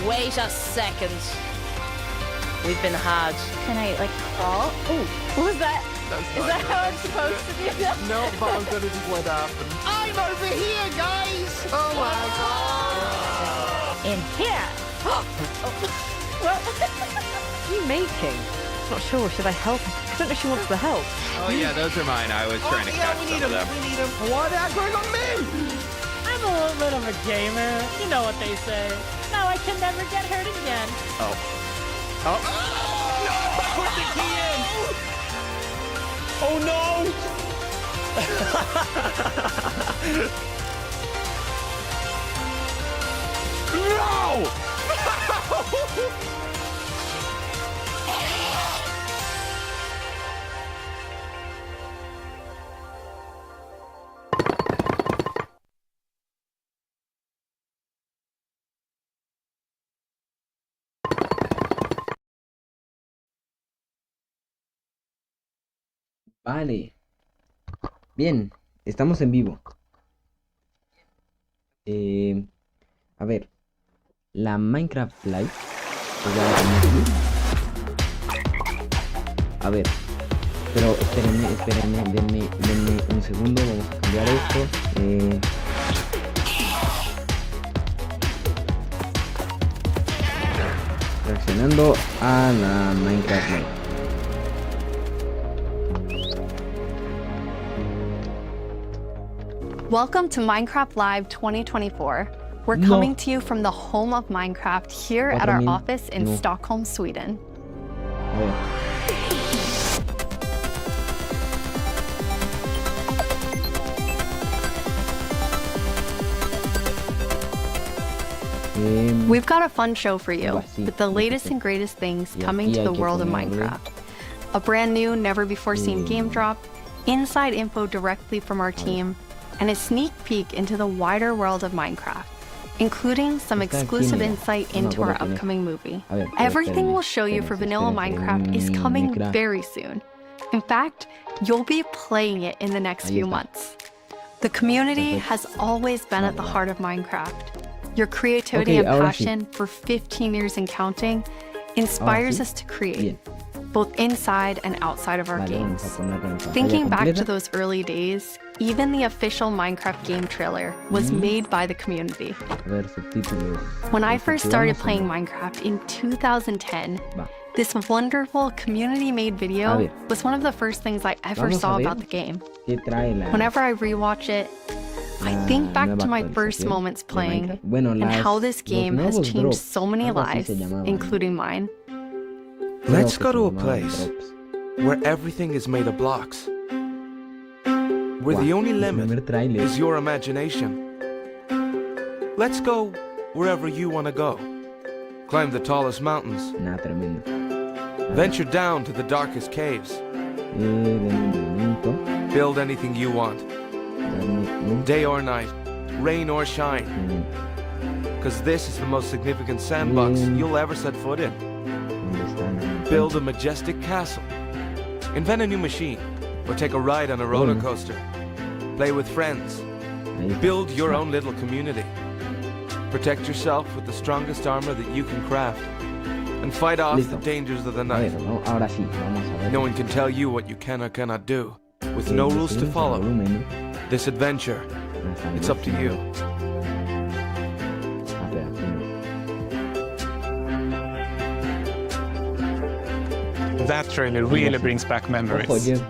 wait a second. We've been had. Can I, like, crawl? Ooh, what was that? Is that how I'm supposed to do that? No, but I'm gonna do what happened. I'm over here, guys! Oh my god! In here. What are you making? Not sure. Should I help? I don't know if she wants the help. Oh yeah, those are mine. I was trying to catch some of them. We need him. What are going on me? I'm a little bit of a gamer. You know what they say. Now I can never get hurt again. Oh. No! Put the key in! Oh no! No! Vale. Bien, estamos en vivo. A ver. La Minecraft Live. Pues ya la tenemos aquí. A ver. Pero espérenme, denme un segundo. Vamos a cambiar esto. Reaccionando a la Minecraft Live. Welcome to Minecraft Live 2024. We're coming to you from the home of Minecraft here at our office in Stockholm, Sweden. A ver. We've got a fun show for you with the latest and greatest things coming to the world of Minecraft. A brand new, never-before-seen game drop, inside info directly from our team, and a sneak peek into the wider world of Minecraft, including some exclusive insight into our upcoming movie. Everything we'll show you for vanilla Minecraft is coming very soon. In fact, you'll be playing it in the next few months. The community has always been at the heart of Minecraft. Your creativity and passion for 15 years and counting inspires us to create, both inside and outside of our games. Thinking back to those early days, even the official Minecraft game trailer was made by the community. When I first started playing Minecraft in 2010, this wonderful community-made video was one of the first things I ever saw about the game. Whenever I rewatch it, I think back to my first moments playing and how this game has changed so many lives, including mine. Let's go to a place where everything is made of blocks, where the only limit is your imagination. Let's go wherever you want to go. Climb the tallest mountains. Venture down to the darkest caves. Build anything you want. Day or night, rain or shine. Because this is the most significant sandbox you'll ever set foot in. Build a majestic castle. Invent a new machine. Or take a ride on a roller coaster. Play with friends. Build your own little community. Protect yourself with the strongest armor that you can craft. And fight off the dangers of the night. No one can tell you what you can or cannot do. With no rules to follow. This adventure, it's up to you. That trailer really brings back memories.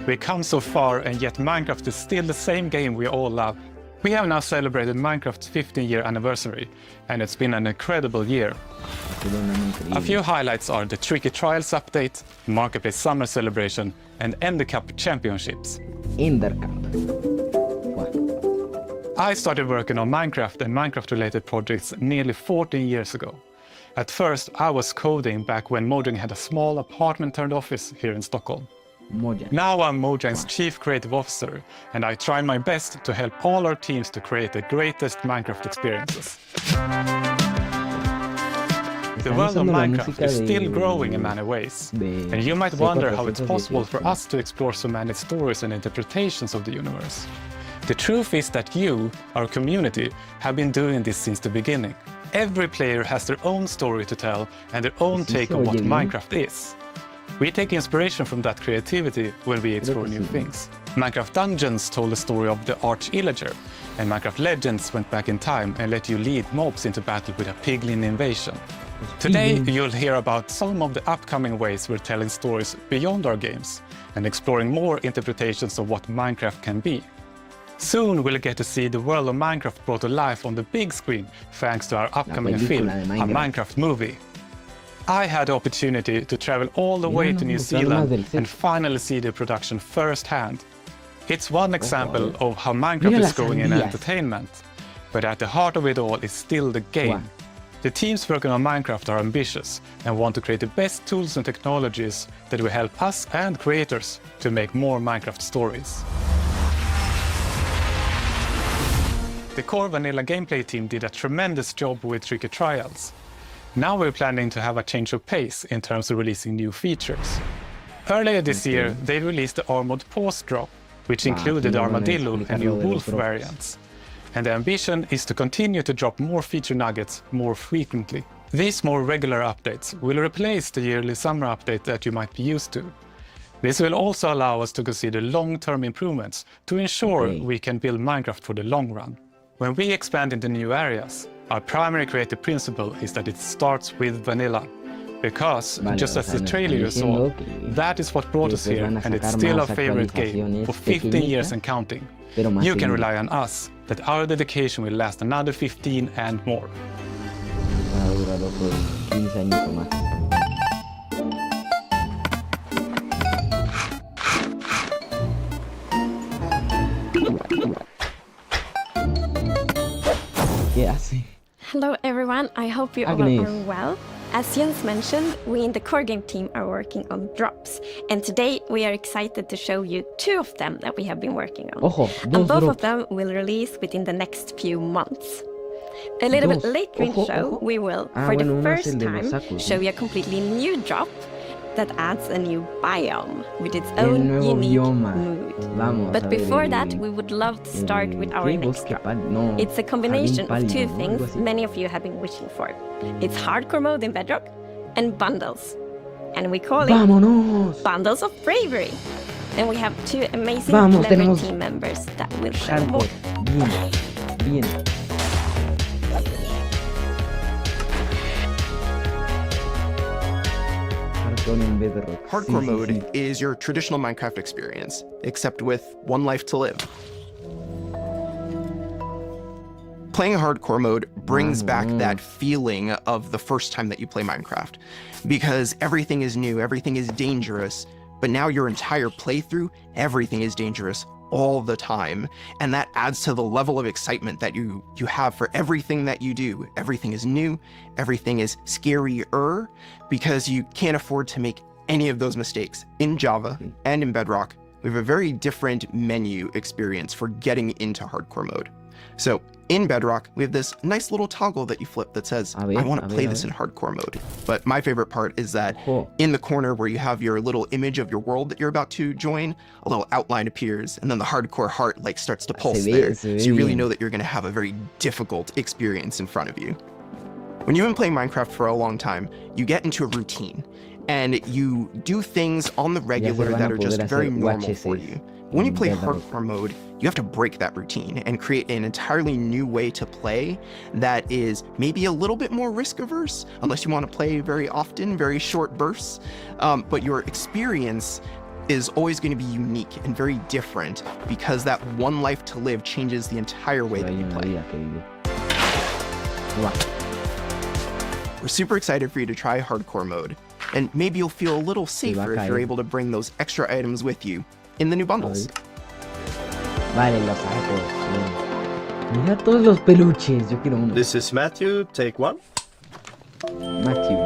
We've come so far, and yet Minecraft is still the same game we all love. We have now celebrated Minecraft's 15-year anniversary, and it's been an incredible year. A few highlights are the Tricky Trials update, Marketplace Summer Celebration, and Ender Cup Championships. I started working on Minecraft and Minecraft-related projects nearly 14 years ago. At first, I was coding back when Mojang had a small apartment-turned office here in Stockholm. Now I'm Mojang's Chief Creative Officer, and I try my best to help all our teams to create the greatest Minecraft experiences. The world of Minecraft is still growing in many ways, and you might wonder how it's possible for us to explore so many stories and interpretations of the universe. The truth is that you, our community, have been doing this since the beginning. Every player has their own story to tell and their own take on what Minecraft is. We take inspiration from that creativity when we explore new things. Minecraft Dungeons told the story of the Arch-Illager, and Minecraft Legends went back in time and let you lead mobs into battle with a piglin invasion. Today, you'll hear about some of the upcoming ways we're telling stories beyond our games and exploring more interpretations of what Minecraft can be. Soon we'll get to see the world of Minecraft brought to life on the big screen thanks to our upcoming film, a Minecraft movie. I had the opportunity to travel all the way to New Zealand and finally see the production firsthand. It's one example of how Minecraft is growing in entertainment, but at the heart of it all is still the game. The teams working on Minecraft are ambitious and want to create the best tools and technologies that will help us and creators to make more Minecraft stories. The core vanilla gameplay team did a tremendous job with tricky trials. Now we're planning to have a change of pace in terms of releasing new features. Earlier this year, they released the Armored Paws drop, which included Armadillo and new Wolf variants. And the ambition is to continue to drop more feature nuggets more frequently. These more regular updates will replace the yearly summer update that you might be used to. This will also allow us to consider long-term improvements to ensure we can build Minecraft for the long run. When we expand into new areas, our primary creative principle is that it starts with vanilla. Because, just as the trailer you saw, that is what brought us here, and it's still our favorite game for 15 years and counting. You can rely on us that our dedication will last another 15 and more. Hello everyone, I hope you all are well. As Jens mentioned, we in the core game team are working on drops, and today we are excited to show you 2 of them that we have been working on. And both of them will release within the next few months. A little bit later in the show, we will, for the first time, show you a completely new drop that adds a new biome with its own unique mood. But before that, we would love to start with our next drop. It's a combination of 2 things many of you have been wishing for. It's hardcore mode in Bedrock and bundles. And we call it Bundles of Bravery. And we have 2 amazing clever team members that will show more. Hardcore mode is your traditional Minecraft experience, except with 1 life to live. Playing hardcore mode brings back that feeling of the first time that you play Minecraft, because everything is new, everything is dangerous, but now your entire playthrough, everything is dangerous all the time, and that adds to the level of excitement that you have for everything that you do. Everything is new, everything is scarier, because you can't afford to make any of those mistakes. In Java and in Bedrock, we have a very different menu experience for getting into hardcore mode. So in Bedrock, we have this nice little toggle that you flip that says, I want to play this in hardcore mode. But my favorite part is that in the corner where you have your little image of your world that you're about to join, a little outline appears, and then the hardcore heart like starts to pulse there. So you really know that you're going to have a very difficult experience in front of you. When you've been playing Minecraft for a long time, you get into a routine, and you do things on the regular that are just very normal for you. When you play hardcore mode, you have to break that routine and create an entirely new way to play that is maybe a little bit more risk averse, unless you want to play very often, very short bursts. But your experience is always going to be unique and very different, because that 1 life to live changes the entire way that you play. We're super excited for you to try hardcore mode, and maybe you'll feel a little safer if you're able to bring those extra items with you in the new bundles. Vale, los sacos. Mira todos los peluches, yo quiero uno. This is Matthew, take 1. Matthew.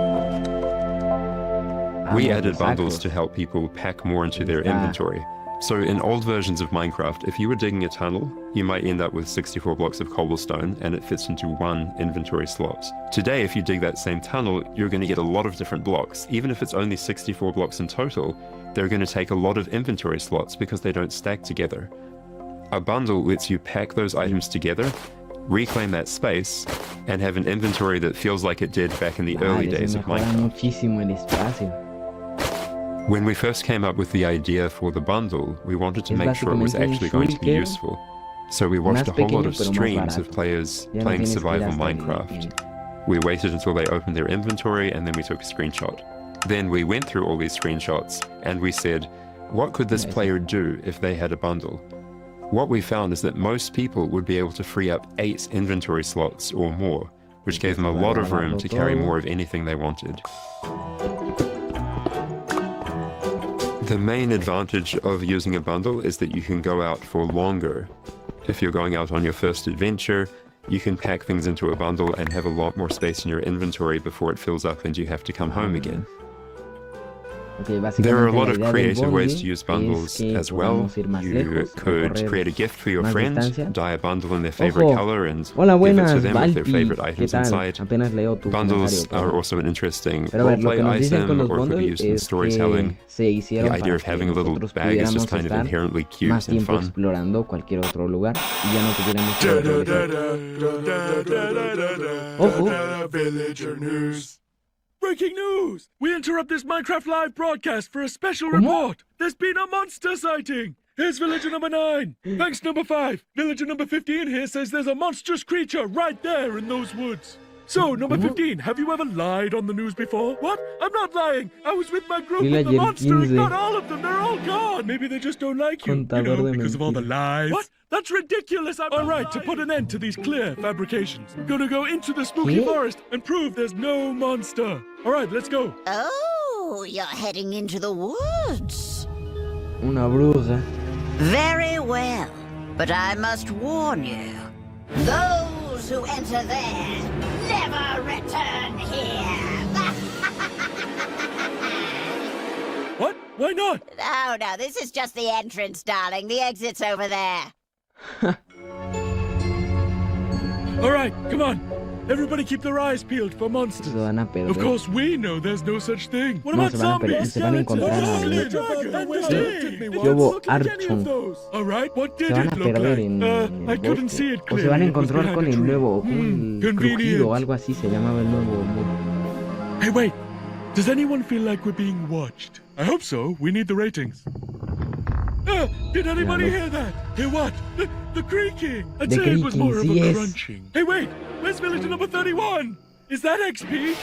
We added bundles to help people pack more into their inventory. So in old versions of Minecraft, if you were digging a tunnel, you might end up with 64 blocks of cobblestone and it fits into 1 inventory slot. Today, if you dig that same tunnel, you're going to get a lot of different blocks. Even if it's only 64 blocks in total, they're going to take a lot of inventory slots because they don't stack together. A bundle lets you pack those items together reclaim that space, and have an inventory that feels like it did back in the early days of Minecraft. Muchísimo el espacio. When we first came up with the idea for the bundle, we wanted to make sure it was actually going to be useful. So we watched a whole lot of streams of players playing survival Minecraft. We waited until they opened their inventory and then we took a screenshot. Then we went through all these screenshots and we said, what could this player do if they had a bundle? What we found is that most people would be able to free up 8 inventory slots or more, which gave them a lot of room to carry more of anything they wanted. The main advantage of using a bundle is that you can go out for longer. If you're going out on your first adventure, you can pack things into a bundle and have a lot more space in your inventory before it fills up and you have to come home again. There are a lot of creative ways to use bundles as well. You could create a gift for your friend, dye a bundle in their favorite color and give it to them with their favorite items inside. Bundles are also an interesting roleplay item or could be used in storytelling. The idea of having a little bag is just kind of inherently cute and fun. Villager news. Breaking news! We interrupt this Minecraft live broadcast for a special report. There's been a monster sighting. Here's villager number 9. Thanks number 5. Villager number 15 here says there's a monstrous creature right there in those woods. So, number 15, have you ever lied on the news before? What? I'm not lying. I was with my group with the monster and got all of them. They're all gone. Maybe they just don't like you, because of all the lies. What? That's ridiculous. All right, to put an end to these clear fabrications, I'm gonna go into the spooky forest and prove there's no monster. All right, let's go. Oh, you're heading into the woods. Una bruja. Very well, but I must warn you. Those who enter there never return here. What? Why not? Oh, no, this is just the entrance, darling. The exit's over there. All right, come on. Everybody keep their eyes peeled for monsters. Of course, we know there's no such thing. What about zombies? Se van a encontrar All right, what did it look like? I couldn't see it clearly. O se van a encontrar con el nuevo crujido o algo así se llamaba el nuevo muro. Hey, wait. Does anyone feel like we're being watched? I hope so. We need the ratings. Did anybody hear that? Hear what? The creaking. I'd say it was more of a crunching. Hey, wait. Where's villager number 31? Is that XP?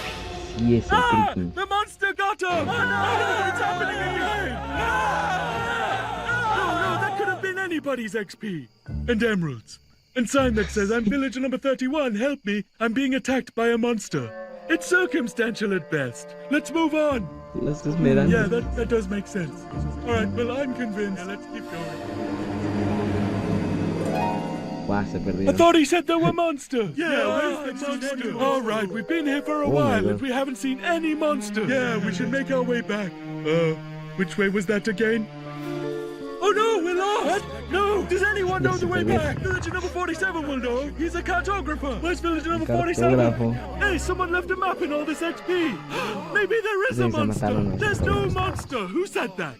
Yes, the monster got him! Oh, no, it's happening again! No, that could have been anybody's XP. And emeralds. And sign that says, I'm villager number 31, help me, I'm being attacked by a monster. It's circumstantial at best. Let's move on. Yeah, that does make sense. All right, well, I'm convinced. Yeah, let's keep going. I thought he said there were monsters. Yeah, where's the monster? All right, we've been here for a while and we haven't seen any monsters. Yeah, we should make our way back. Which way was that again? Oh no, we're lost! What? No! Does anyone know the way back? Villager number 47 will know. He's a cartographer. Where's villager number 47? Hey, someone left a map in all this XP. Maybe there is a monster. There's no monster. Who said that?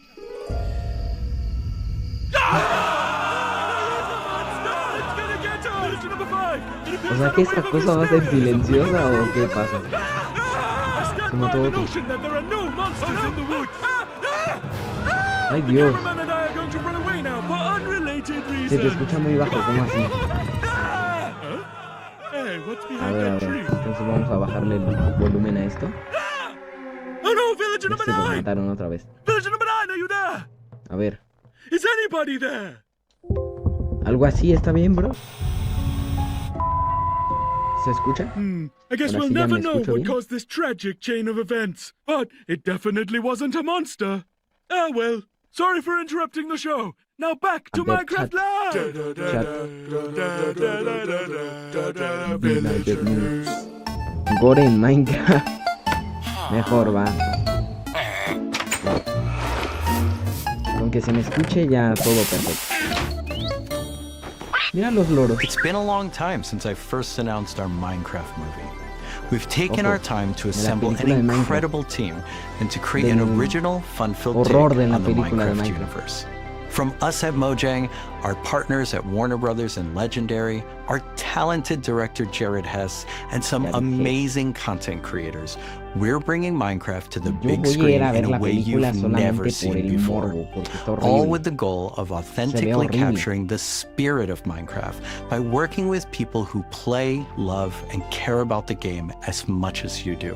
O sea que esa cosa va a ser silenciosa o qué pasa. Como todo. Ay Dios. Se te escucha muy bajo, ¿cómo así? A ver, entonces vamos a bajarle el volumen a esto. Se lo mataron otra vez. A ver. Algo así está bien, bro. ¿Se escucha? I guess we'll never know what caused this tragic chain of events, but it definitely wasn't a monster. Ah well, sorry for interrupting the show. Now back to Minecraft Live! Gore en Minecraft. Mejor va. Con que se me escuche ya todo perfecto. Mira los loros. It's been a long time since I first announced our Minecraft movie. We've taken our time to assemble an incredible team and to create an original, fun-filled take on the Minecraft universe. From us at Mojang, our partners at Warner Brothers and Legendary, our talented director Jared Hess and some amazing content creators, we're bringing Minecraft to the big screen in a way you've never seen before. All with the goal of authentically capturing the spirit of Minecraft by working with people who play, love, and care about the game as much as you do.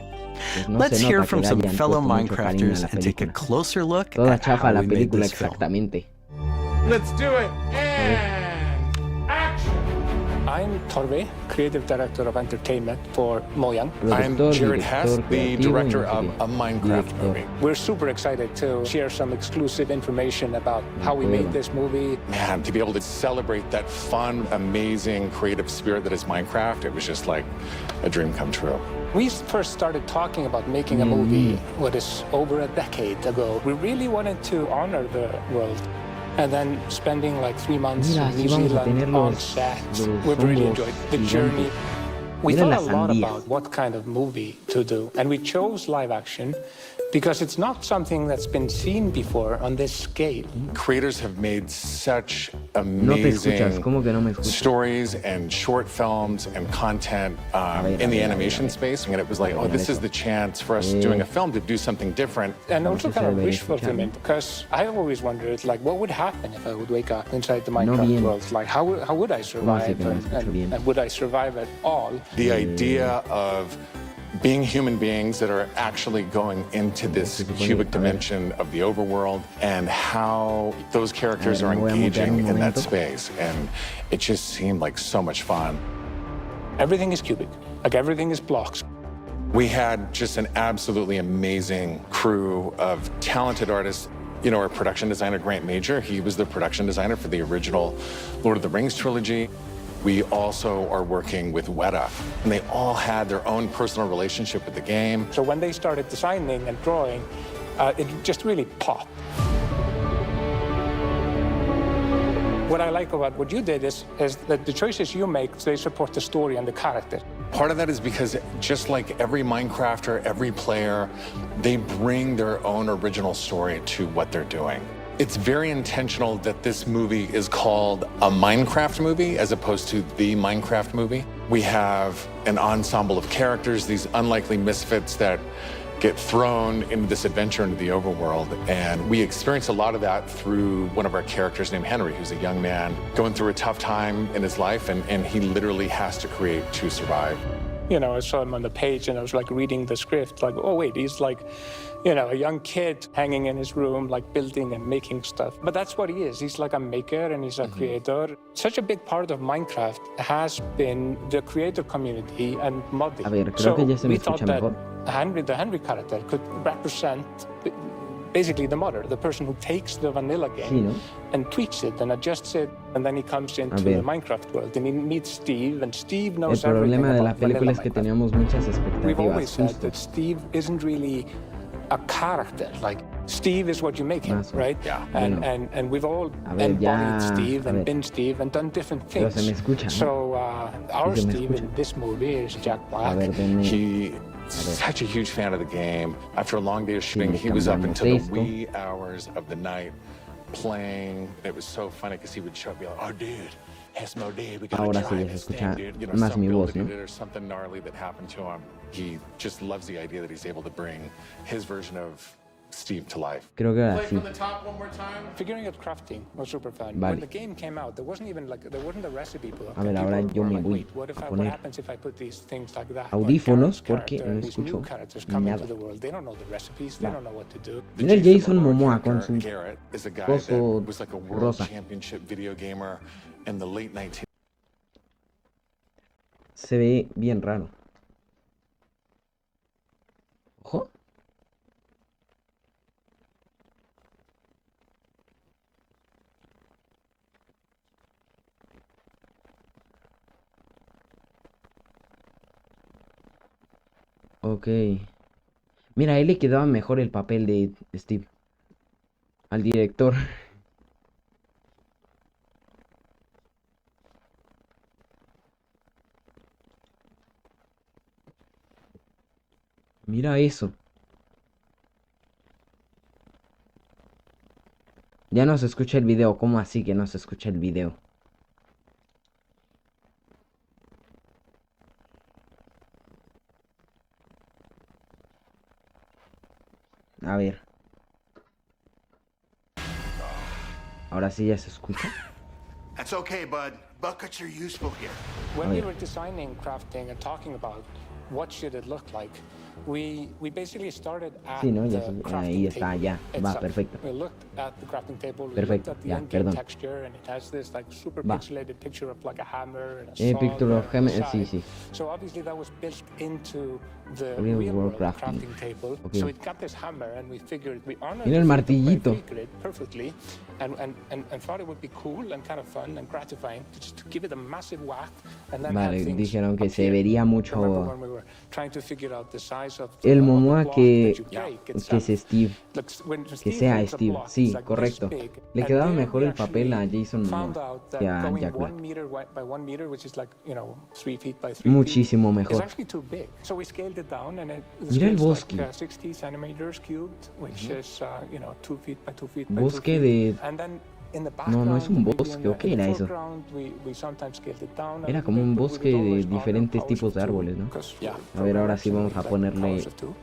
Let's hear from some fellow Minecrafters and take a closer look at how we made this film. Let's do it! And action! I'm Torve, creative director of entertainment for Mojang. I'm Jared Hess, the director of a Minecraft movie. We're super excited to share some exclusive information about how we made this movie. Man, to be able to celebrate that fun, amazing, creative spirit that is Minecraft, it was just like a dream come true. We first started talking about making a movie, what is over a decade ago. We really wanted to honor the world. And then spending like 3 months in New Zealand on set, we've really enjoyed the journey. We thought a lot about what kind of movie to do, and we chose live action because it's not something that's been seen before on this scale. Creators have made such amazing stories and short films and content in the animation space, and it was like, oh, this is the chance for us doing a film to do something different. And also kind of wish fulfillment, because I always wondered, like, what would happen if I would wake up inside the Minecraft world? Like, how would I survive, and would I survive at all? The idea of being human beings that are actually going into this cubic dimension of the overworld and how those characters are engaging in that space. And it just seemed like so much fun. Everything is cubic, like everything is blocks. We had just an absolutely amazing crew of talented artists. You know, our production designer, Grant Major, he was the production designer for the original Lord of the Rings trilogy. We also are working with Weta, and they all had their own personal relationship with the game. So when they started designing and drawing, it just really popped. What I like about what you did is that the choices you make, they support the story and the character. Part of that is because just like every Minecrafter, every player, they bring their own original story to what they're doing. It's very intentional that this movie is called a Minecraft movie as opposed to the Minecraft movie. We have an ensemble of characters, these unlikely misfits that get thrown into this adventure into the overworld. And we experience a lot of that through one of our characters named Henry, who's a young man going through a tough time in his life, and he literally has to create to survive. You know, I saw him on the page and I was like reading the script, like, oh wait, he's like, you know, a young kid hanging in his room, like building and making stuff. But that's what he is. He's like a maker and he's a creator. Such a big part of Minecraft has been the creator community and modding. So we thought that Henry, the Henry character, could represent basically the modder, the person who takes the vanilla game and tweaks it and adjusts it, and then he comes into the Minecraft world and he meets Steve, and Steve knows everything about vanilla Minecraft. We've always said that Steve isn't really a character. Like, Steve is what you make him, right? Yeah. And we've all embodied Steve and been Steve and done different things. So our Steve in this movie is Jack Black. He such a huge fan of the game. After a long day of shooting, he was up until the wee hours of the night playing. It was so funny because he would show up and be like, oh, dude, hacemos, dude, we gotta try this thing, dude. You know, some build he did or something gnarly that happened to him. He just loves the idea that he's able to bring his version of Steve to life. Creo que Play from the top one more time. Figuring out crafting was super fun. When the game came out, there wasn't a recipe book. A ver, ahora yo me voy what a happens poner if I put these things like that? audífonos porque no escucho nada. They don't know the recipes. They don't know what to do. Mira el Jason Momoa con su Garrett is a guy coso that was like a world rosa. championship video gamer in the late 19. Se ve bien raro. Ojo. Ok. Mira, a él le quedaba mejor el papel de Steve. Al director. Mira eso. Ya no se escucha el video. ¿Cómo así que no se escucha el video? A ver. Ahora sí ya se escucha. That's okay, bud. Buckets are useful here. When we were designing, crafting, and talking about what should it look like, we basically started at Sí, ¿no? Ya, the ahí crafting está, table ya. Va, itself. perfecto. We looked at the crafting table, we Perfecto, looked at the ya, in-game perdón. texture, and it has this like super Va. pixelated picture of like a hammer and a saw Picture there of on the hammer, sí, side. sí. So obviously that was built into the Real real world world crafting. crafting table. Okay. So it got this hammer, and we figured we honored Mira el martillito. perfectly, and thought it would be cool and kind of fun and gratifying to just give it a massive whack, and then Vale, have things dijeron que se appear. vería mucho Remember when we were trying to figure out the size of the, el of the Momoa block que that you break es itself. Steve. When Que Steve sea breaks a Steve, block, sí, it's like correcto. this big, Le and quedaba there mejor we el papel a actually Jason found Momoa out que that a going Jack 1 Black. meter by 1 meter, which is like, 3 feet by 3 feet, Muchísimo is mejor. actually too big. So we scaled it down, and it Mira el scales bosque. like 60 centimeters cubed, which is 2 feet by 2 feet by 2 Bosque feet. de... And then in the No, no es un background, maybe bosque, in ¿o qué the era eso? foreground, we sometimes scaled it down a Era little como un bit, but we bosque would de always honor diferentes powers tipos of de two, árboles, ¿no? because, yeah, A ver, ahora sí programmers vamos a like ponerle powers of two.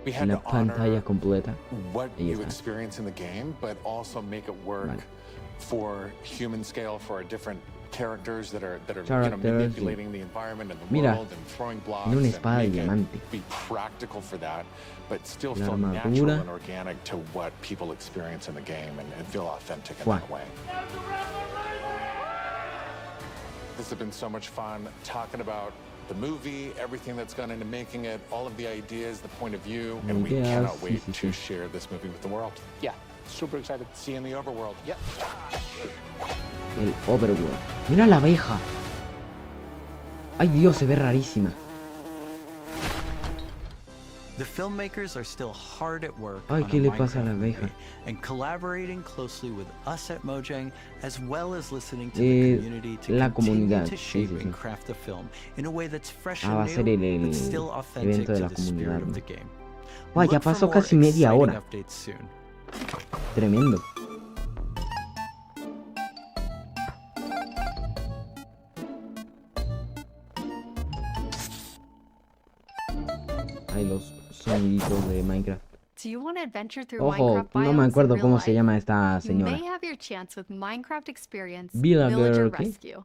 We had la to honor pantalla completa. what Ahí you está. experience in the game, but also make it work Vale. for human scale for our different characters that are Characters, manipulating the environment and the Mira, world and throwing blocks tiene una and espada de make it diamante. be practical for that, but still La feel natural armadura. and organic to what people experience in the game and feel authentic in Buah. that way. This has been so much fun talking about the movie, everything that's gone into making it, all of the ideas, the point of view, and we Ideas, cannot sí, wait sí, to sí. share this movie with the world. Yeah, super excited. See you in the overworld. Yep. El Overworld. Mira la abeja. Ay Dios, se ve rarísima. The filmmakers are still hard at work Ay, on ¿qué a le pasa a la Minecraft abeja? movie and collaborating closely with us at Mojang, as well as listening to the community to la continue comunidad, to sí, shape sí, sí. and craft the film in a way that's fresh Va a and ser new, el but still authentic evento de to la the comunidad, spirit ¿no? of the game. Guau, ya Look for pasó more casi media exciting hora. updates soon. Tremendo. Ay, los soniditos de Minecraft. Do you want to adventure through Ojo, Minecraft no me biomes in acuerdo real cómo life? se llama esta You señora. may have your chance with Minecraft Experience Villager, Villager ¿qué? Rescue.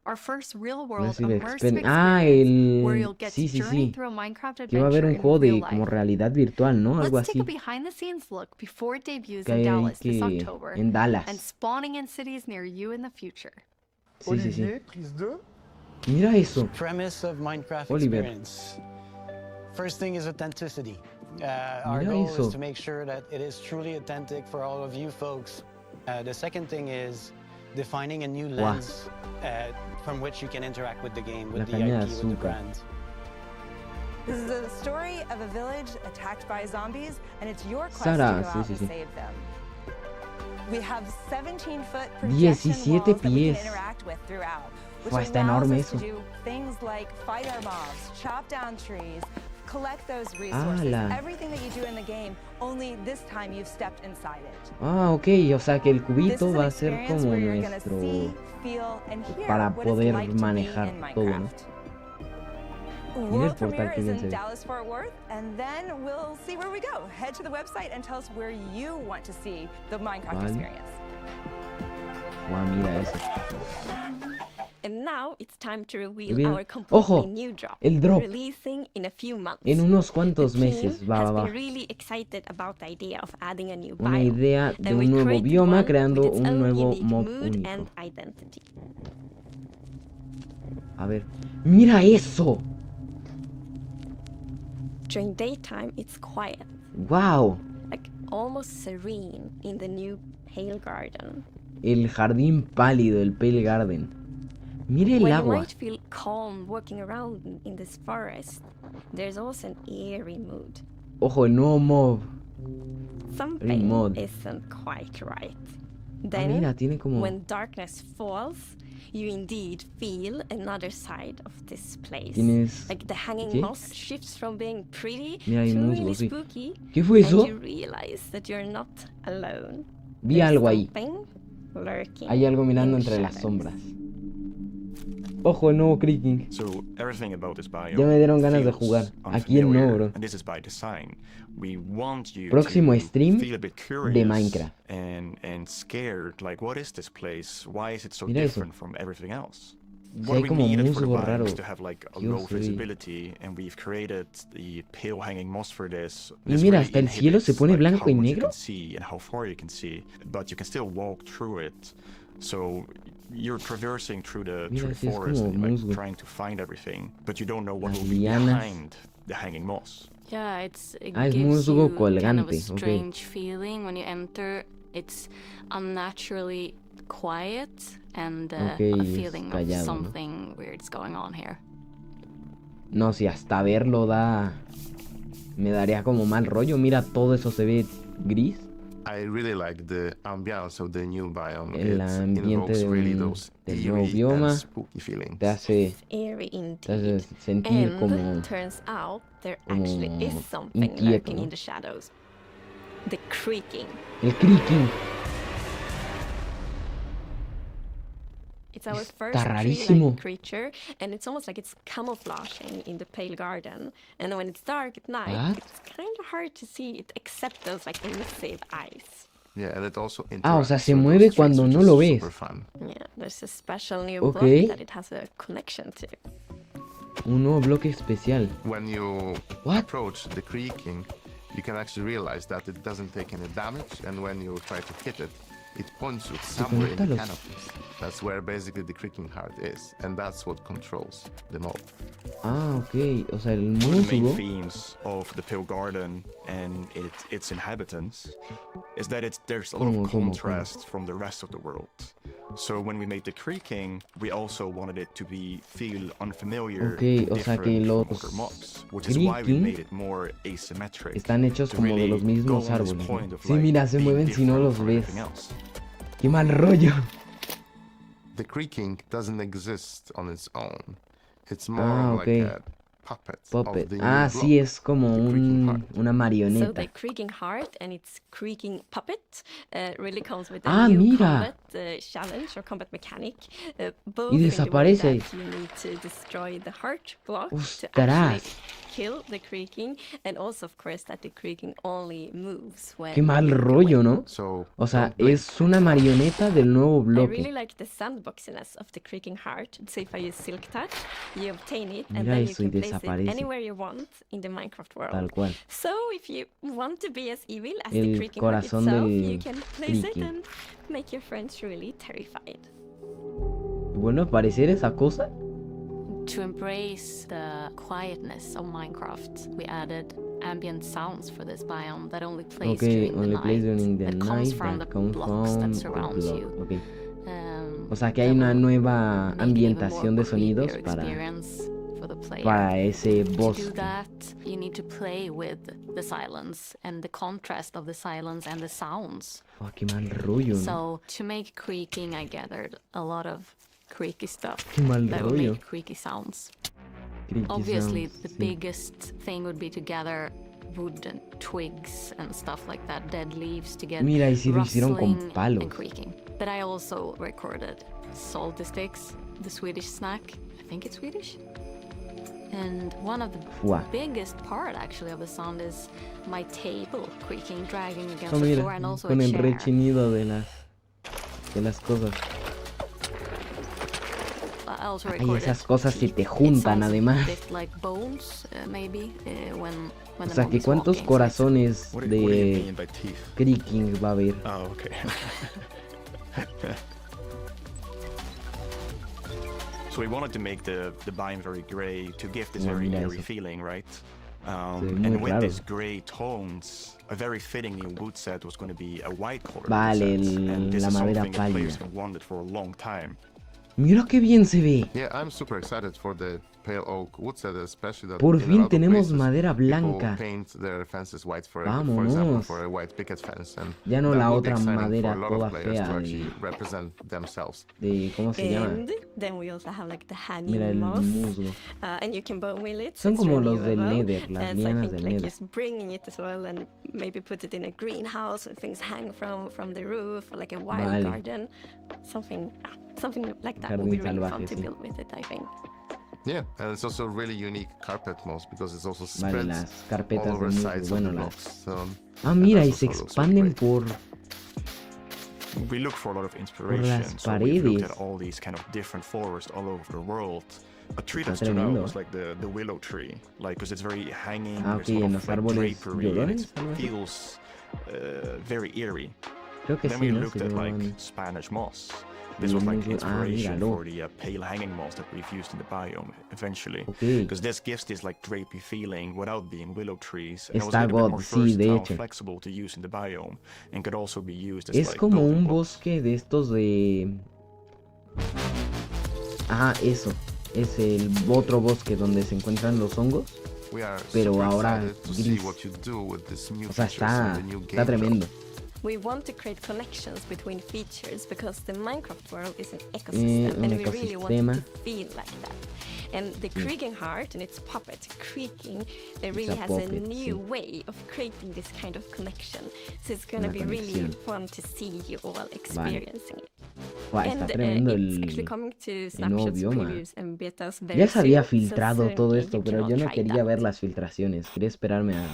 Our first real-world Massive immersive Ah, experience where el... you'll get Sí, to sí, journey sí. through a Minecraft Que va a haber adventure un in juego real de life. como realidad virtual, ¿no? Algo Let's take así. a behind-the-scenes look before it debuts Que in hay Dallas this que... October En Dallas. and spawning in cities near you in the future. Sí, sí, sí. Olivier, prise 2. Mira eso. Premise of Minecraft Oliver. experience. First thing is authenticity. Our Mira goal eso. is to make sure that it is truly authentic for all of you folks. The second thing is defining a new Guau. lens from which you can interact with the game, La with the caña de IP, with the azúcar. brand. This is the story of a village attacked by zombies, and it's your quest Sara, to go sí, out sí, and sí. save them. We have 17-foot projection 17 walls that we pies. can interact with throughout, which Fua, está allows enorme us to eso. do things like fight our mobs, chop down trees, collect those resources, ¡Hala! everything that you do in the game, only this time you've stepped inside it. Ah, ok. O sea que el This cubito is va an a ser experience como where you're gonna nuestro... see, feel, and hear para what it's poder like to be manejar in todo, ¿no? Minecraft. Mira el World portal premiere que is bien se in ve. Dallas, Fort Worth, and then we'll see where we go. Head to the website and tell us where you want to see the Minecraft Vale. experience. Guau, mira eso. And now it's time to reveal Bien. our completely Ojo, new drop, el drop. releasing in a few months. En unos cuantos The meses. team Va, has va, va. been really excited about the idea of adding a new Una biome. idea de And we un nuevo created bioma one creando with its un own nuevo unique mob mood único. and identity. A ver. ¡Mira eso! During daytime, it's quiet, ¡Wow! like almost serene in the new Pale Garden. El jardín pálido, el Pale Garden. Mire el While you agua. might feel calm walking around in this forest, there's also an eerie mood. Ojo, el nuevo mob. Something mod. isn't quite right. Ah, Then, mira, tiene como... when darkness falls, you indeed feel another side of this place. Tienes... Like the hanging ¿Qué? moss shifts from being pretty Mira, hay to musgo, really sí. spooky. ¿Qué fue eso? And you realize that you're not alone. Vi There's algo ahí. something lurking Hay algo mirando in the entre las shadows. sombras. Ojo, el nuevo creaking. So everything about this biome Ya me dieron ganas de jugar. Aquí en no, bro. And this is by design. We want you Próximo to stream feel a bit curious de Minecraft. and scared. Like, what is this place? Why is it so Mira different eso. from everything else? Sí, What hay we como needed for the musgo biome raro. is to have like a Yo low soy- visibility, and we've created the pale hanging moss for this. Y This mira, really hasta el cielo se inhibits, pone like, blanco how y much you negro. can see and how far you can see, but you can still walk through it. So you're traversing through the Mira, sí, es forest como and like musgo. trying to find everything, but you don't know what Las will be lianas. behind the hanging moss. Yeah, it Ah, es gives musgo you kind of colgante, a ok. strange feeling when you enter. It's unnaturally quiet and Ok, a es feeling callado, of ¿no? something weird's going on here. No, si hasta verlo da... Me daría como mal rollo. Mira, todo eso se ve gris. I really like the ambiance of the new biome. El It ambiente invokes really del those nuevo eerie bioma and spooky feelings. te hace Eerie te hace indeed. sentir And como... turns out there como actually is something inquieto, lurking ¿no? in the shadows. The creaking. El creaking. It's our first Está tree-like rarísimo. creature, and it's almost like it's camouflaging in the pale garden. And when it's dark at night, What? it's kind of hard to see it except those like elusive eyes. Yeah, and it also Ah, o sea, interacts se with mueve those trees, cuando which no is lo ves. super fun. Yeah, there's a special new Ok. block that it has a connection to. Un nuevo bloque especial. When you approach the creaking, you can actually realize that it doesn't take any damage, and when you try to hit it, it points you somewhere in the conecta los- canopies. That's where basically the creaking heart is, and that's what controls the mob. Ah, ok. O sea, el One of the main musgo... themes of the Pale Garden and its inhabitants is that there's a lot ¿Cómo, of cómo, contrast from the rest of the world. So when we made the creaking, we also wanted it to feel unfamiliar Ok, and o sea que different los from other mobs, which is why we creaking made it more asymmetric. están hechos to como de really los go mismos on this árboles, ¿no? point of, Sí, like, mira, se being mueven si no different los from ves. everything else. Qué mal rollo. The creaking doesn't exist on its own. It's more Ah, like ok. a puppet Puppet. of the Ah, new sí, block. es como una So marioneta. the creaking heart and its creaking puppet really comes with a Ah, new mira. combat challenge or combat mechanic. Both Y in the way desaparece. that you need to destroy the heart block to Ostras. actually kill the creaking, and also of course that the creaking only moves when Qué mal you rollo, ¿no? So, O sea, es una marioneta del nuevo I really bloque. like the sandboxiness of the creaking heart. So if I use silk touch, you obtain it, and Mira then you eso y can place it desaparece. anywhere you want in the Minecraft world. Tal cual. So if you want to be as evil as El the creaking heart corazón itself, del you can place creaking. it and make your friends really terrified. Y bueno, al parecer esa cosa... To embrace the quietness of Minecraft, we added ambient sounds for this biome that only plays Okay, during the only night. plays during the that comes night, from that the comes blocks that from surrounds the you. block. Okay. Um, O sea que hay that una will nueva make an even more ambientación de sonidos creepier experience for the player. para ese To do bosque. that, you need to play with the silence and the contrast of the silence and the sounds. Oh, qué mal rollo, ¿no? So to make creaking, I gathered a lot of creaky stuff Qué mal that would rollo. make creaky sounds. Creaky Obviously, sounds, the sí. biggest thing would be to gather wood and twigs and stuff like that, dead leaves to get Mira, y si lo hicieron con rustling palos. and creaking. But I also recorded salty sticks, the Swedish snack. I think it's Swedish. And one of the Fua. biggest part actually of the sound is my table creaking, dragging against Oh, the mira, floor, and also con a el chair. rechinido de las cosas. I also Ay, recorded esas cosas se te it juntan sounds además. a bit like bones, maybe, when O the sea mob que is cuántos walking. corazones What do you de mean by teeth? creaking va a haber. Oh, okay. So we wanted to make the biome very gray to give this No, very mira eerie eso. feeling, right? Se ve muy And with raro. these gray tones, a very fitting new wood set was going to be a white color. Vale, and this la is madera something that players pálida. have wanted for a long time. Mira qué bien se ve. Yeah, I'm super excited for the pale oak wood set, especially that Por in a fin lot of tenemos places, madera people blanca. paint their fences white for Vámonos. example, for a white picket fence, and Ya no that la would be otra exciting madera for a lot toda of players to fea actually represent themselves. de ¿cómo se llama? And then we also have like the honey Mira el moss, musgo. and you can bone meal it. Son it's como los del renewable. Nether, las So I lianas think del like Nether. just bringing it as well, and maybe put it in a greenhouse and things hang from the roof, or like a wild Vale. garden, something like that Jardín would be really salvaje, fun to sí. build with it, I think. Yeah, and it's also a really unique carpet moss because it's also Vale, spread las all carpetas de over musgo. sides of Bueno, the las... blocks. So, Ah, mira, that y se also looks really expanden great. por... We look for a lot of las inspiration, so we've looked paredes. at all these kind of different forests all over the world. A tree Está that stood out tremendo. was like the willow tree, like because it's very hanging, Ah, there's ok, a lot en of los like, árboles drapery, and llorones, it algo así. feels very eerie. Creo que Then sí, we ¿no? looked Sí, at lo like van- Spanish moss. y This was el like musgo- ah, inspiration míralo. for the pale hanging moss that we've used in the biome eventually. Ok. Because this gives this like drapey feeling without being willow trees. And it was Está a little bit God, more sí, de versatile, hecho. flexible to use in the biome, and could also be used as Es like como building un blocks. bosque de estos de... Ajá, eso. Es el otro bosque donde se encuentran los hongos. We are Pero super ahora excited to see gris. what you do with this new O sea, features and está, the new está game tremendo. We want to create connections between features because the Minecraft world is an ecosystem, un and we really want ecosistema. it to feel like that. And the creaking heart and its puppet creaking, it really a has puppet, a new sí. way of creating this kind of connection. So it's going to Una be really conexión. fun to see you all experiencing it. Buah, está And tremendo it's actually el coming to nuevo snapshots, bioma. previews, and betas very Ya se había soon, so filtrado soon todo you esto, can pero all yo no try quería that. ver las filtraciones. Quería esperarme a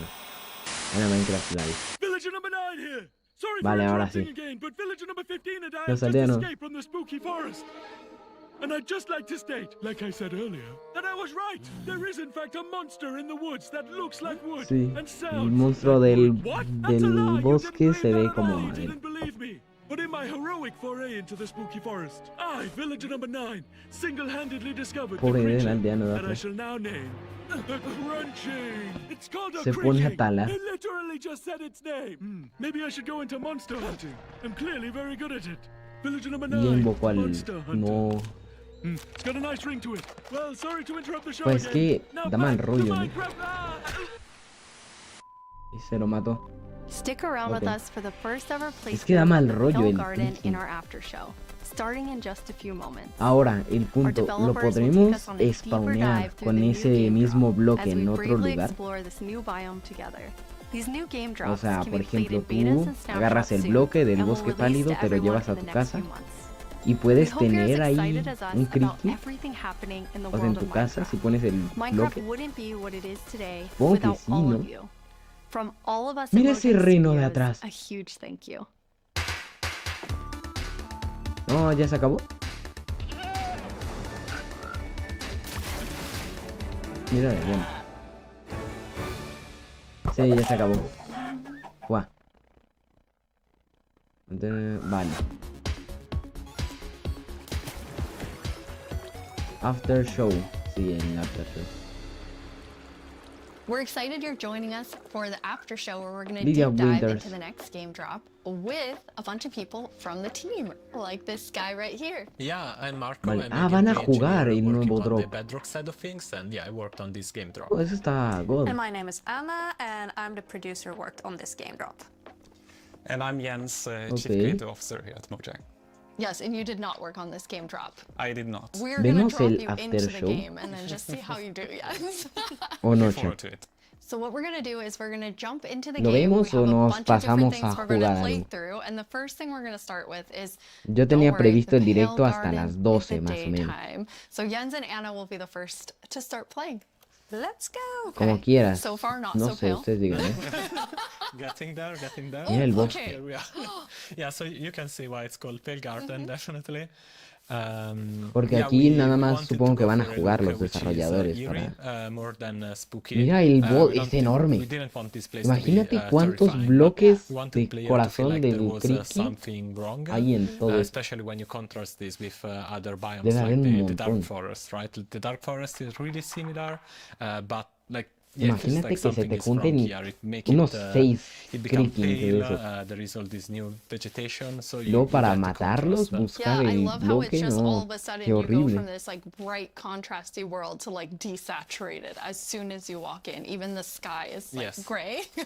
la Minecraft Live. Villager number 9 here. Sorry Vale, for ahora interrupting sí. again, but villager number 15 and I Los have just aldeanos. escaped from the spooky forest. And I'd just like to state, like I said earlier, that I was right. There is in fact a monster in the woods that looks like wood Sí, and el sounds monstruo like del, wood. What? That's a lie. del You bosque didn't se believe ve that como at all. You él. didn't believe me. But in my heroic foray into the spooky forest, I, villager number 9, single-handedly discovered the Pobre del creature aldeano de that I atrás. shall now name the crunching. It's called a Se pone a creaking. talar. It literally just said its name. Maybe I should go into monster hunting. I'm clearly very good at it. Villager number Y 9, invocó al... monster hunter. No... It's got a nice ring to it. Well, sorry to interrupt the show Pues again. que Now da mal back to rollo, ¿no? Minecraft. Y se lo mató. Stick around with Ok. us for the first ever Es que da playthrough mal of the rollo Hill el Garden in tweaking. our after show, starting in just a few moments. Ahora, el Our punto, lo developers will take podremos us on a deeper spawnear dive through con the new ese game mismo drop bloque as we en otro bravely lugar. explore this new biome together. These new game O drops sea, can por be played ejemplo, in betas tú and snapshots agarras el soon, bloque del and we'll bosque release pálido, to te lo everyone llevas a in the tu next casa few months. y We puedes hope you're as tener ahí excited as us un about creaky. everything happening in the O sea, en world tu of casa, Minecraft. si pones el Minecraft bloque. wouldn't be what it is today Supongo que without sí, all ¿no? of you. From all of us Mira at ese Mojang reno de Studios, atrás. a huge thank you. No, ya se acabó. Mira, bien. Sí, ya se acabó. Guau. Vale. After show. Sí, el after show. We're excited you're joining us for the after show where we're going to Lydia deep dive Winters. into the next game drop with a bunch of people from the team, like this guy right here. Yeah, I'm Marco. Vale. I'm Ah, a van a gameplay jugar engineer el working nuevo on the drop. Bedrock side of things, and yeah, I worked on this game drop. Oh, eso está God. And my name is Anna, and I'm the producer who worked on this game drop. And I'm Jens, Chief Okay. Creative Officer here at Mojang. Yes, and you did not work on this game drop. I did not. We're going to Vemos drop el you after into the show. game and then just see how you do, yes. O Looking noche. forward to it. So what we're going to do is we're going to jump into the ¿Lo game. We vemos have o a nos bunch of different pasamos things a we're going to jugar play algo? through, and the first thing we're going to start with is Yo don't tenía worry, previsto the el Hill directo hasta Garden las in 12 the más o menos. daytime. So Jens and Anna will be the first to start playing. Let's go. Como quieras. So far, not No so sé, pale. ustedes digan, ¿eh? Getting there, getting there. Mira el bosque. Okay. Here we are. Yeah, so you can see why it's called Pale Garden, definitely. Porque Yeah, aquí we nada más wanted supongo to que go van a for a jugar look los which is, desarrolladores eerie, para... more than spooky. Mira el bot, We es don't- enorme. we didn't want this place to be, Imagínate cuántos terrifying, bloques but we wanted de player to feel corazón like there del was, creaky something wrong, hay en todo esto. especially when you contrast this with other biomes Debe haber like un the dark montón. forest, right? The dark forest is really similar, but like Imagínate que se te junten unos 6 creakings de esos. Luego para matarlos, buscar el bloque, no, qué horrible.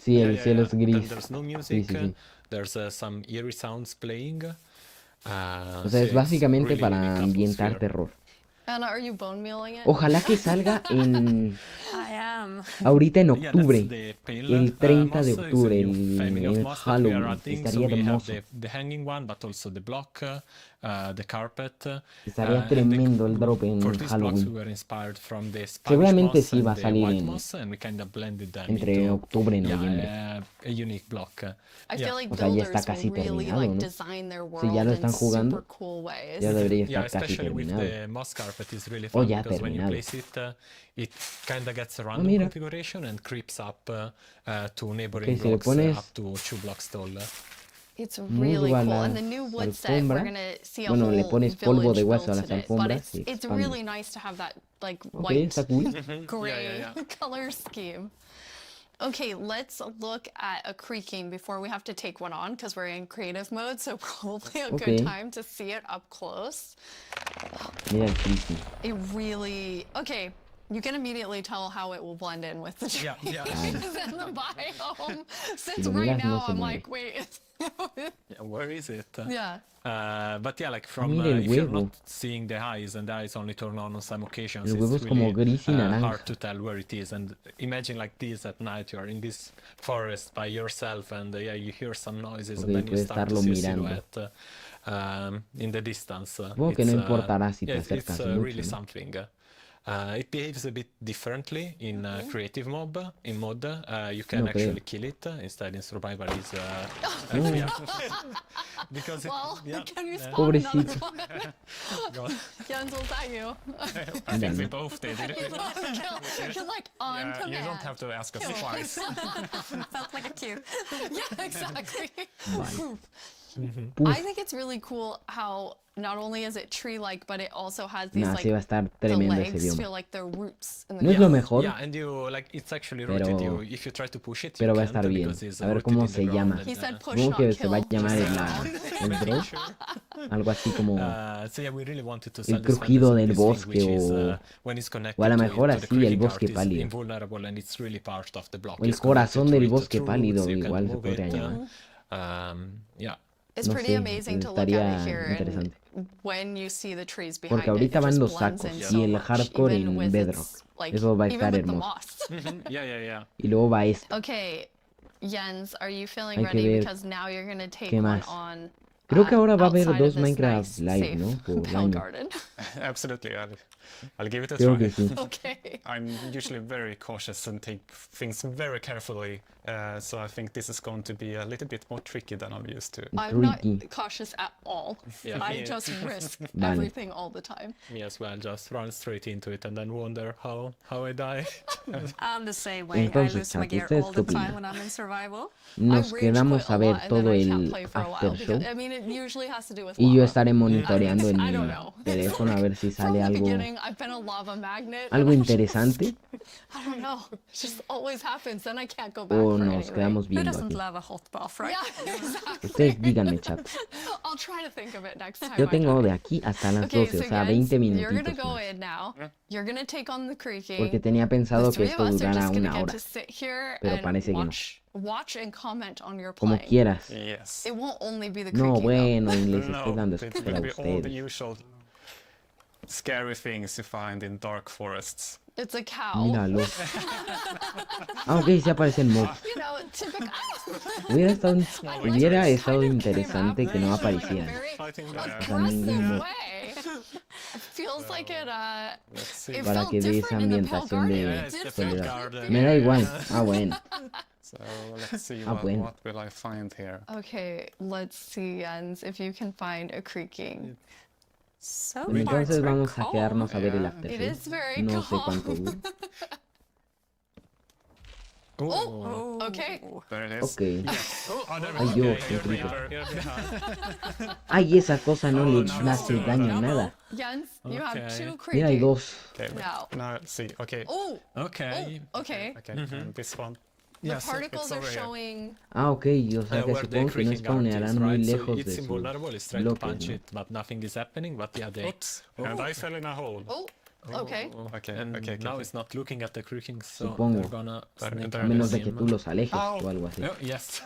Sí, el cielo es gris. Sí, sí, sí. O sea, es básicamente para ambientar terror. Anna, are you bone mealing it? Ojalá que salga en... I am. Ahorita en octubre, el 30 de octubre, el Halloween, estaría hermoso. Estaría tremendo el drop en Halloween. Seguramente sí va a salir entre octubre y noviembre. O sea, ya está casi terminado, ¿no? Si ya lo están jugando, ya debería estar casi terminado. O ya terminado. Ah, mira. Ok, si le pones musgo a las alfombras, bueno, le pones polvo de hueso a las alfombras y expande. Ok, está cool. Gray color scheme. Okay, let's look at a creaking before we have to take one on because we're in creative mode, so probably a good time to see it up close. Mira el creaking. It really... Okay, you can immediately tell how it will blend in with the trees and the biome. Since right now I'm like, wait... Where is it? Yeah. But yeah, like from if you're not seeing the eyes and the eyes only turn on some occasions, it's really hard to tell where it is. And imagine like this at night, you're in this forest by yourself, and yeah, you hear some noises, and then you start to see a silhouette in the distance. It's really something. It behaves a bit differently in creative mode. In mod, you can actually kill it. Instead, in survival, is because can you spawn another one? Jens, was that you? I think we both did. You're like on command. You don't have to ask us twice. Sounds like a cue. Yeah, exactly. I think it's really cool how not only is it tree-like, but it also has these like the legs feel like they're roots. No es lo mejor, yeah, and you like it's actually rooted. You if you try to push it, pero va a estar bien. A ver cómo se llama. Supongo que se va a llamar el drop, algo así como el crujido del bosque o a lo mejor así el bosque pálido. O el corazón del bosque pálido, igual se podría llamar. It's pretty amazing to look at it here and when you see the trees behind it. Porque ahorita van los sacos y el hardcore en bedrock. Eso va a estar hermoso. Y luego va esto. Okay, Jens, are you feeling ready? Because now you're going to take one on. Creo que ahora va a haber 2 Minecraft live, ¿no? Por año. Absolutely, I'll give it a Creo try. que sí. Okay. I'm usually very cautious and take things very carefully, so I think this is going to be a little bit more tricky than I'm used to. I'm not cautious at all. I just risk everything all the time. Me as well, just run straight into it and then wonder how I die. I'm the same way. I lose my gear all the time when I'm in survival. Nos quedamos a ver todo el after show. I mean, it usually has to do with y yo estaré monitoreando en mi teléfono a ver si sale algo interesante. I don't know. It just always happens. Then I can't go back o nos quedamos viendo aquí. Ustedes díganme, chat. I'll try to think of it next time. Yo tengo de aquí hasta las 12, o sea, 20 minutitos You're gonna go in now. You're gonna take on the creaking. Porque tenía pensado que esto durara una hora. Pero parece que no. Watch and comment on your play. Como quieras. Yes. It won't only be the creaking. No, bueno, y les estoy dando spoiler a all the ustedes. usual scary things you find in dark forests. It's a cow. Míralo. Ah, ok, sí aparecen mobs. You know, typical. Hubiera estado interesante que no aparecieran. Feels like it, Para que dé esa ambientación de soledad. Me da igual. Ah, bueno. So let's see bueno. what will I find here. Okay, let's see, Jens, if you can find a creaking. So entonces vamos a quedarnos a ver el after It is very no sé cuánto dura. Oh, okay. There it is. Ok. Yes. There we Ay, go. Dios, Okay, qué here we rico. are. Here we are. Ay, esa cosa no le now hace it's daño a double. nada. Jens, you have two Mira, hay creaking. dos. Okay, Now. now let's see. Okay. Oh, Okay. okay. Okay. And this one. The Yes, particles it's are over here. showing. Ah, ok, o sea que Where the supongo que no creaking art is, spawnearán muy right? So lejos it's de sus invulnerable, it's trying to bloques, punch ¿no? it, but nothing is happening, but yeah, they... Oops, and I fell in a hole. Oh, okay. Okay, And okay, now okay. it's not looking at the creaking, so Supongo. they're gonna... sneak A up menos on de que him. tú los alejes Ow. o algo así. Oh, yes.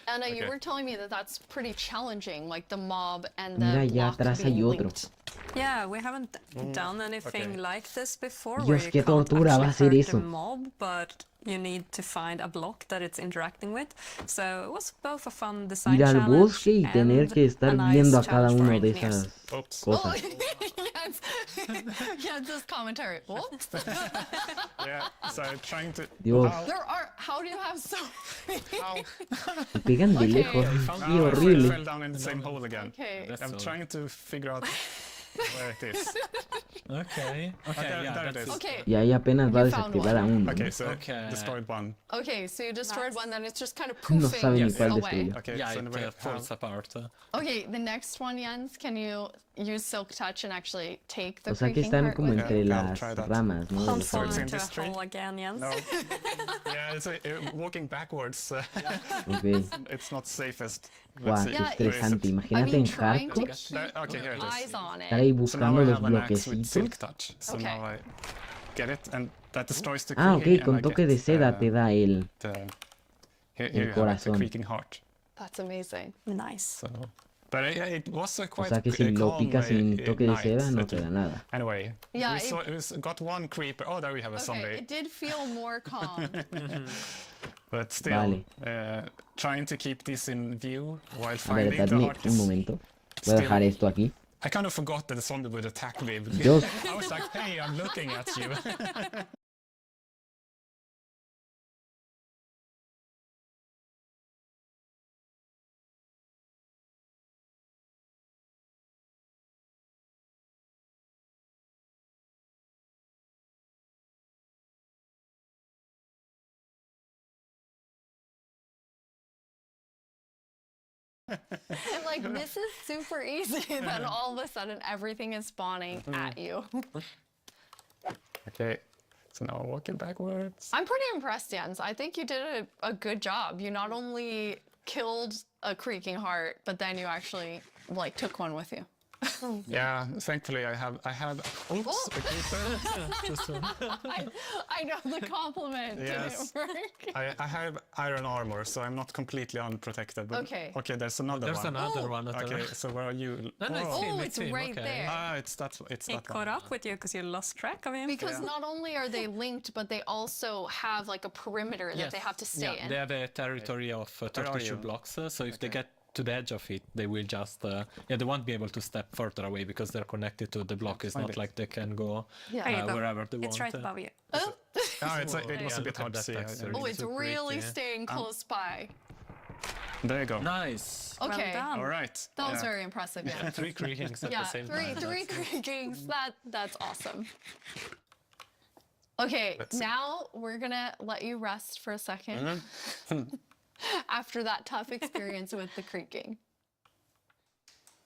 Anna, you Okay. were telling me that that's pretty challenging, like the mob and the Mira, ya block atrás being hay otro. linked. Yeah, we haven't done anything okay. like this before, Dios, where you qué can't tortura va a actually ser hurt the eso. mob, but you need to find a block that it's interacting with. So it was both a fun design Ir al challenge bosque y tener and que estar a nice viendo a cada challenge for uno de engineers. esas Oops. Oh, cosas. Jens, Jens's commentary. Whoops. Yeah, so trying to... Dios. Ow. There are. How do you have so many? Me pegan de Okay. lejos. Ow, Qué I fell horrible. down in the same hole again. Okay. I'm trying to figure out where it is. Okay. Okay, yeah, there it that's is. Okay. Y ahí apenas va a You found desactivar a one. uno. Okay, so Okay. destroyed one. Okay, so you destroyed one, then it's just kind of No poofing sabe ni Yes. cuál away. destruyó. Okay, Yeah, so it we have falls apart. Okay, the next one, Jens, can you use Silk Touch and actually take the O sea que creaking están part como with entre you? I'll las try that. ramas, ¿no? De Don't los fall it's in into a this tree? hole again, Jens. No. Yeah, it's walking backwards. Ok. It's not safest. Guau, Let's qué see. Where is it? estresante. I Imagínate mean, en trying to hardcore keep Okay, here it is. eyes on estar it. ahí So now buscando I los have an axe with bloquecitos. silk touch. So Okay. now I get it, and that destroys the Ah, creaking. ok, con and I toque get, de seda te da el... Here el you have it, the corazón. creaking heart. That's amazing. Nice. So, but it was O quite sea que si lo calm picas sin toque de night, seda no that te da nada. Anyway, Yeah, we got one creeper. Oh, there we have a Okay, zombie. it did feel more calm. But still, Vale. trying to keep this in view while A ver, finding the dadme heart un is... momento. Voy a dejar esto aquí. I kind of forgot that the zombie would attack me. Dios. I was like, hey, I'm looking at you. And like, this is super easy. Then all of a sudden, everything is spawning at you. Okay, so now I'm walking backwards. I'm pretty impressed, Jens. I think you did a good job. You not only killed a creaking heart, but then you actually like took one with you. Yeah, thankfully I have. Oops, Oh. a creeper. I know the compliment Yes. didn't work. I have iron armor, so I'm not completely unprotected. But Okay. Okay, there's another There's one. another one. At the Okay, right. so where are you? No, no, it's him, Oh, it's it's him, right okay. there. Ah, it's that He one. caught up with you because you lost track of him. Because not only are they linked, but they also have like a perimeter that they have to stay yeah, in. they have a territory of are 32 you? blocks, so if they get to the edge of it, they will just, yeah, they won't be able to step further away because they're connected to the block. It's Find not it. like they can go Yeah. There you go. wherever they want. It's right above you. Oh, Ah, it was Yeah, a bit look hard at to see. that texture. oh, it's so really pretty. staying close by. There you go. Nice. Okay. Well done. All right. That was Yeah. very impressive, yeah. 3 creakings at Yeah, the same three time. creakings. That's awesome. Okay, Let's see. now we're gonna let you rest for a second after that tough experience with the creaking.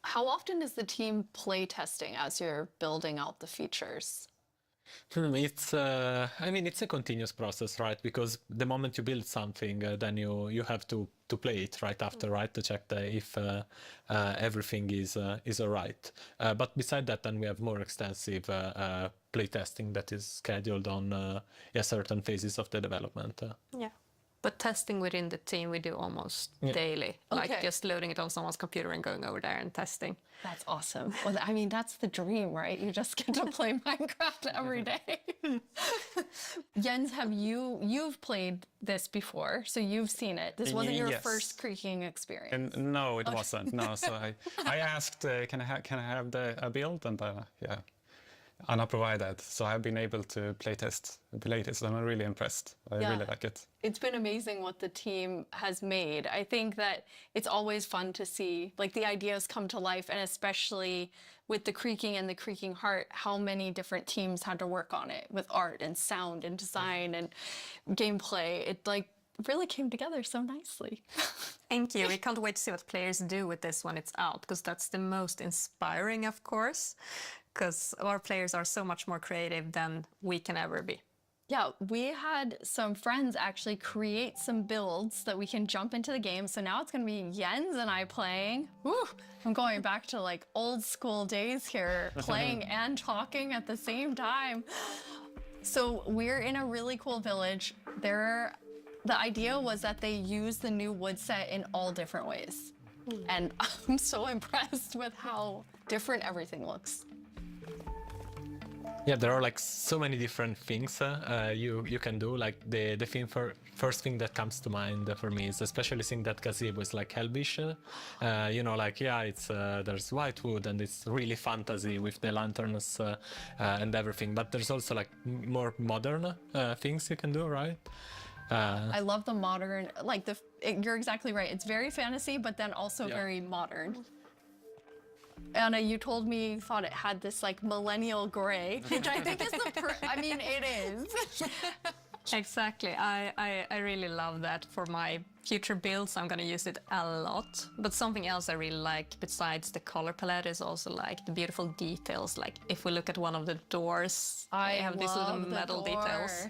How often is the team play testing as you're building out the features? It's, I mean, it's a continuous process, right? Because the moment you build something, then you have to play it right after, right? To check if everything is all right. But beside that, then we have more extensive play testing that is scheduled on certain phases of the development. Yeah. But testing within the team we do almost daily. Like Okay. just loading it on someone's computer and going over there and testing. That's awesome. Well, I mean, that's the dream, right? You just get to play Minecraft every day. Jens, you've played this before, so you've seen it. This wasn't your Yes. first creaking experience. And no, it wasn't. No, so I asked, can I have a build? And yeah, Anna provided. So I've been able to playtest and I'm really impressed. I really like it. It's been amazing what the team has made. I think that it's always fun to see like the ideas come to life, and especially with the creaking and the creaking heart, how many different teams had to work on it with art and sound and design and gameplay. It like really came together so nicely. Thank you. We can't wait to see what players do with this when it's out, because that's the most inspiring, of course, because our players are so much more creative than we can ever be. Yeah, we had some friends actually create some builds that we can jump into the game. So now it's going to be Jens and I playing. Woo! I'm going back to like old school days here, playing and talking at the same time. So we're in a really cool village. The idea was that they use the new wood set in all different ways. And I'm so impressed with how different everything looks. Yeah, there are like so many different things you can do. Like the first thing that comes to mind for me is especially seeing that gazebo is like Elvish. You know, like it's there's white wood and it's really fantasy with the lanterns and everything. But there's also like more modern things you can do, right? I love the modern, like you're exactly right. It's very fantasy, but then also very modern. Anna, you told me you thought it had this like millennial gray, which I think is I mean, it is. Exactly. I really love that. For my future builds, I'm going to use it a lot. But something else I really like besides the color palette is also like the beautiful details. Like if we look at one of the doors, I have these little metal details.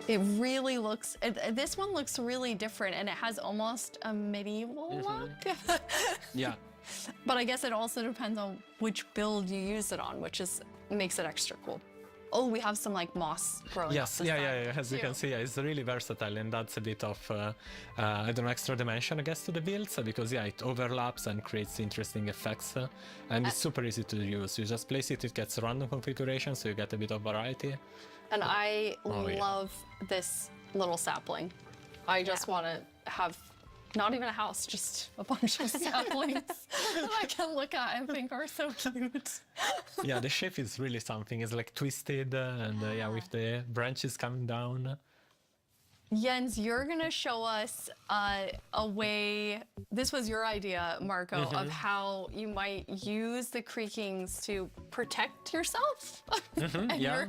It really looks, this one looks really different, and it has almost a medieval look. Yeah. But I guess it also depends on which build you use it on, which makes it extra cool. Oh, we have some like moss growing. Yes, yeah. As you can see, it's really versatile and adds a bit of, I don't know, extra dimension, I guess, to the builds, because it overlaps and creates interesting effects. And it's super easy to use. You just place it gets random configuration, so you get a bit of variety. And I love this little sapling. I just want to have not even a house, just a bunch of saplings that I can look at and think are so cute. Yeah, the shape is really something. It's like twisted and with the branches coming down. Jens, you're going to show us a way, this was your idea, Marco, of how you might use the creakings to protect yourself and your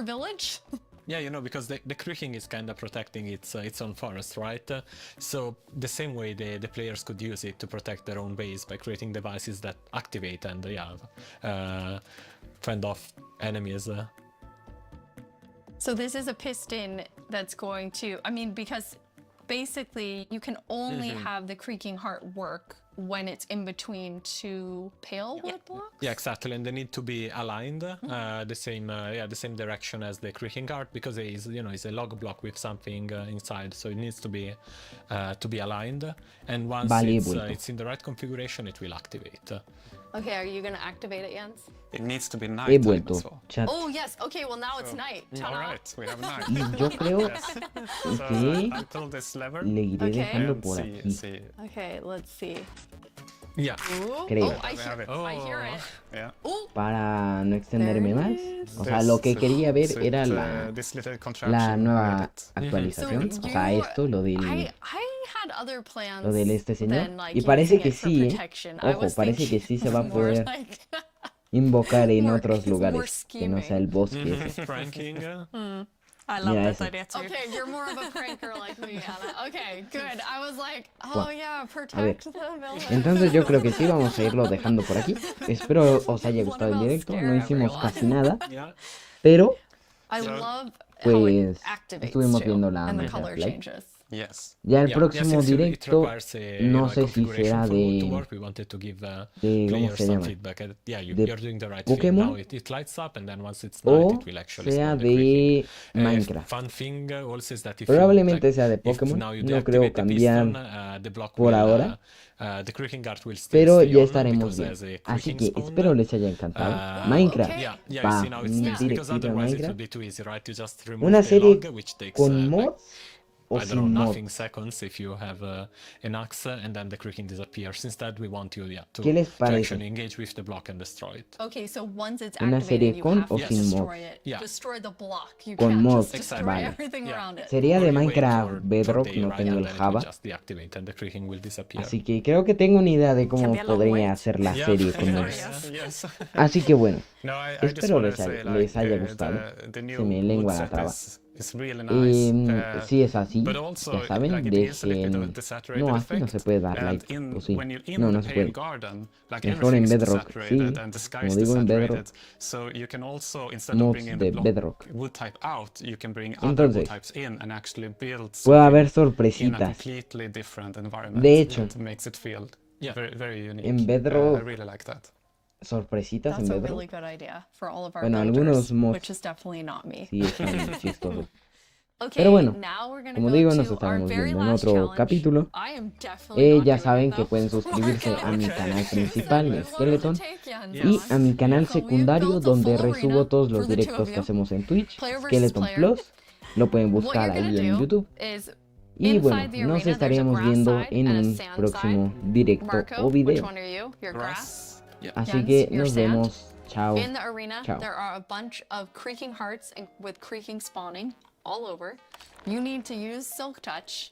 village. Yeah, you know, because the creaking is kind of protecting its own forest, right? So the same way the players could use it to protect their own base by creating devices that activate and fend off enemies. So this is a piston that's going to, I mean, because basically you can only have the creaking heart work when it's in between two pale wood blocks? Yeah, exactly, and they need to be aligned the same direction as the creaking heart, because it is, it's a log block with something inside, so it needs to be aligned, and once it's in the right configuration, it will activate. Okay, are you going to activate it, Jens? It needs to be night as well. Oh, yes. Okay, well, now it's night. All right, we have night. Yo creo que I told this lever. le iré dejando por aquí. Okay, let's see. Yeah. Creo. I hear it. Yeah. Para no extenderme más, o sea, lo que quería ver era la nueva actualización, o sea, esto, lo del este señor, y parece que sí, ojo, parece que sí se va a poder invocar en otros lugares, que no sea el bosque. I love that idea too. Okay, you're more of a pranker like me, Anna. Okay, good. I was like, oh yeah, protect the village. Entonces yo creo que sí, vamos a irlo dejando por aquí. Espero os haya gustado el directo, no hicimos casi nada, pero pues estuvimos viendo la Minecraft Live. Ya el próximo directo no sé si será de ¿cómo se llama? De Pokémon o sea de Minecraft. Probablemente sea de Pokémon, no creo cambiar por ahora, pero ya estaremos bien. Así que espero les haya encantado. Minecraft, un directito de Minecraft, una serie con mods o I don't sin know, mod. nothing seconds if you have an axe and then the creaking disappears. Instead, we want you to ¿Qué les parece? actually engage with the block and destroy it. Okay, so once it's Una serie activated, you con have o to sin destroy mods. it. Yeah. Destroy the block. You Con can't mods, just destroy vale. everything around it. Sería Or de you wait Minecraft for Bedrock, no daylight tengo and el then it will Java. just deactivate and the creaking will disappear. Así que creo que tengo una idea de cómo Cambiar la podría web. hacer la Yeah. serie con mods. Yes. Así que bueno, No, I just espero wanna les say, les haya like, gustado. the new Se me lengua wood la set traba. is really nice. Si es así, But also, ya saben, like, it is a little bit of a dejen... desaturated No, aquí no effect. se puede dar And like, in, o sí. when you're in No, the no se pale puede. garden, like Mejor en everything's Bedrock, sí. desaturated and the sky Como is digo, en Bedrock. desaturated. So you can also, instead of Mods bringing de the block Bedrock. wood type out, you can bring other Entonces, wood types in and actually build puede haber something in a sorpresitas. completely different environment. De hecho, It makes it feel very, very unique. en Bedrock, I really like that. sorpresitas That's en a Bedrock. really good idea for all of our Bueno, builders, algunos mods which is definitely not me. sí están chistosos. Okay, Pero bueno, now we're gonna como go digo, to nos our estaremos very viendo en last otro challenge. capítulo. I am definitely not Ya doing saben it, que though. pueden suscribirse a mi canal principal, We're Skeleton, gonna take Jens y on. a mi canal So we've secundario built a donde full resubo arena todos los for the two directos of que you. hacemos en Twitch, Player versus Skeleton player. Plus. Lo pueden What buscar you're ahí gonna en do YouTube. is Y bueno, inside the nos arena, there's a estaríamos grass viendo side en and a un sand próximo side. directo Marco, o which video. one are you? Your grass? Así Jens, que your nos sand. vemos. Chao. In the arena, Chao. there are a bunch of creaking hearts and with creaking spawning all over. You need to use Silk Touch